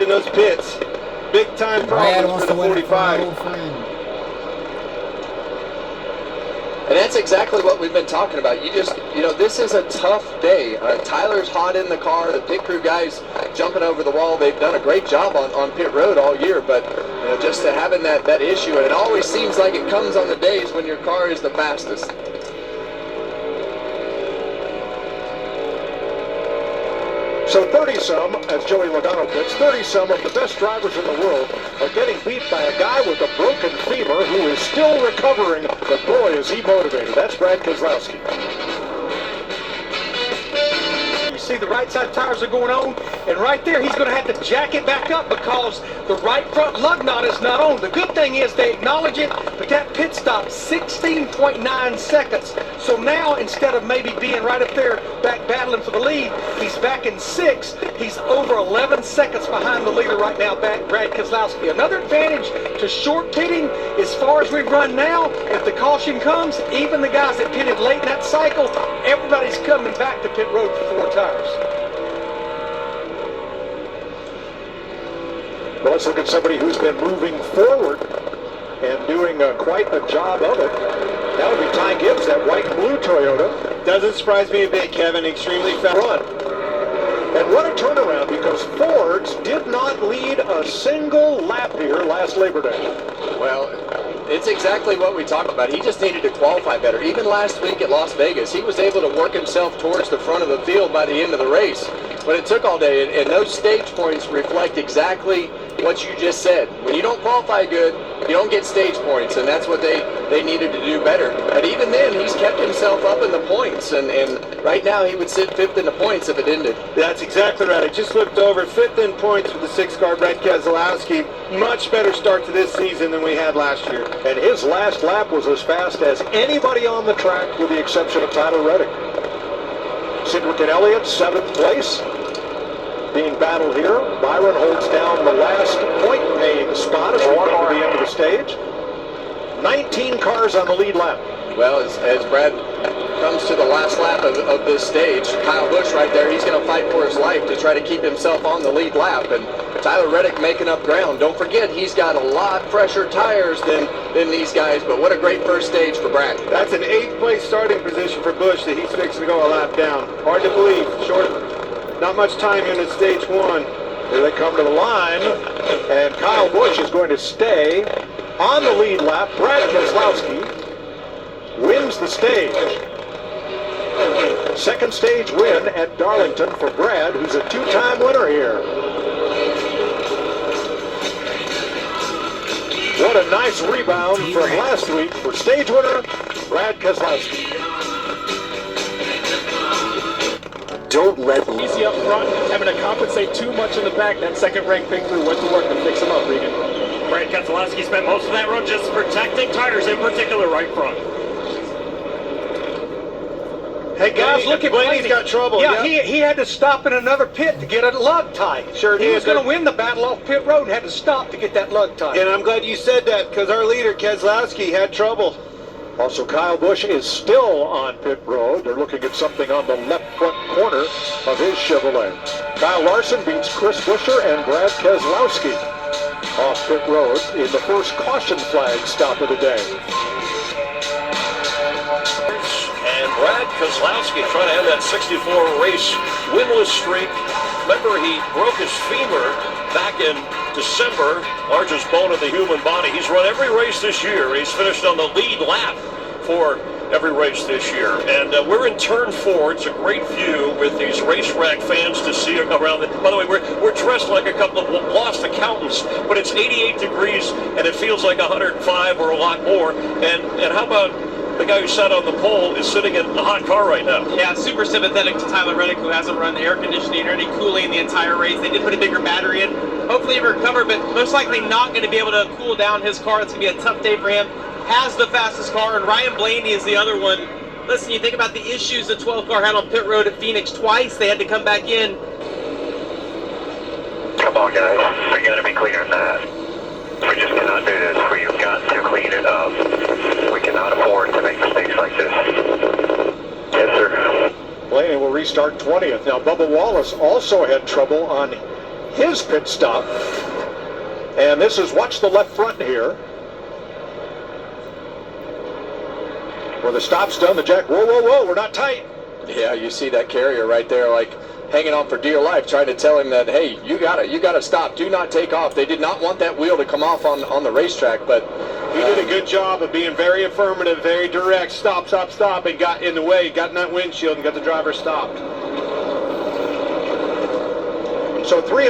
in those pits. Big time problems for the 45. And that's exactly what we've been talking about. This is a tough day. Tyler's hot in the car. The pit crew guys jumping over the wall. They've done a great job on pit road all year, but just having that issue, and it always seems like it comes on the days when your car is the fastest. So 30-some, as Joey Logano pits, 30-some of the best drivers in the world are getting beat by a guy with a broken femur who is still recovering, but boy, is he motivated. That's Brad Keselowski. You see the right side tires are going on, and right there he's going to have to jack it back up because the right front lug nut is not on. The good thing is they acknowledge it, but that pit stop 16.9 seconds. So now instead of maybe being right up there back battling for the lead, he's back in 6. He's over 11 seconds behind the leader right now, Brad Keselowski. Another advantage to short pitting, as far as we run now, if the caution comes, even the guys that pitted late in that cycle, everybody's coming back to pit road for 4 tires. Well, let's look at somebody who's been moving forward and doing quite a job of it. That would be Ty Gibbs, that white and blue Toyota. Doesn't surprise me a bit, Kevin. Extremely fast run. And what a turnaround, because Ford's did not lead a single lap here last Labor Day. Well, it's exactly what we talked about. He just needed to qualify better. Even last week at Las Vegas, he was able to work himself towards the front of the field by the end of the race. But it took all day, and those stage points reflect exactly what you just said. When you don't qualify good, you don't get stage points, and that's what they needed to do better. But even then, he's kept himself up in the points, and right now he would sit 5th in the points if it ended. That's exactly right. I just looked over 5th in points for the 6-car Brad Keselowski. Much better start to this season than we had last year. And his last lap was as fast as anybody on the track, with the exception of Tyler Reddick. Cedric and Elliott, 7th place. Being battled here. Byron holds down the last point-paying spot as we come to the end of the stage. 19 cars on the lead lap. Well, as Brad comes to the last lap of this stage, Kyle Busch right there, he's going to fight for his life to try to keep himself on the lead lap. And Tyler Reddick making up ground. Don't forget, he's got a lot fresher tires than these guys, but what a great first stage for Brad. That's an 8th place starting position for Busch that he's fixing to go a lap down. Hard to believe. Not much time in at stage 1. Here they come to the line, and Kyle Busch is going to stay on the lead lap. Brad Keselowski wins the stage. Second stage win at Darlington for Brad, who's a 2-time winner here. What a nice rebound from last week for stage winner Brad Keselowski. Don't let easy up front, having to compensate too much in the back. That second-ranked pit crew went to work to fix him up, Regan. Brad Keselowski spent most of that run just protecting tires, in particular right front. Hey guys, look at Blaney's got trouble. Yeah, he had to stop in another pit to get a lug tight. Sure he was going to win the battle off pit road and had to stop to get that lug tight. And I'm glad you said that, because our leader, Keselowski, had trouble. Also, Kyle Busch is still on pit road. They're looking at something on the left front corner of his Chevrolet. Kyle Larson beats Chris Buescher and Brad Keselowski off pit road in the first caution flag stop of the day. And Brad Keselowski trying to end that 64 race winless streak. Remember, he broke his femur back in December, largest bone of the human body. He's run every race this year. He's finished on the lead lap for every race this year. And we're in turn 4. It's a great view with these racetrack fans to see around it. By the way, we're dressed like a couple of lost accountants, but it's 88 degrees and it feels like 105 or a lot more. And how about the guy who sat on the pole is sitting in a hot car right now? Yeah, super sympathetic to Tyler Reddick, who hasn't run the air conditioning or any cooling the entire race. They did put a bigger battery in. Hopefully he'll recover, but most likely not going to be able to cool down his car. It's going to be a tough day for him. Has the fastest car, and Ryan Blaney is the other one. Listen, you think about the issues the 12 car had on pit road at Phoenix twice. They had to come back in. Come on, guys. We got to be cleaner than that. We just cannot do this. We've got to clean it up. We cannot afford to make mistakes like this. Yes, sir. Blaney will restart 20th. Now, Bubba Wallace also had trouble on his pit stop. And this is, watch the left front here. Where the stop's done, the jack, whoa, whoa, whoa, we're not tight. Yeah, you see that carrier right there, like hanging on for dear life, trying to tell him that, hey, you gotta stop, do not take off. They did not want that wheel to come off on the racetrack, but he did a good job of being very affirmative, very direct, stop, stop, stop, and got in the way, got in that windshield and got the driver stopped. So 3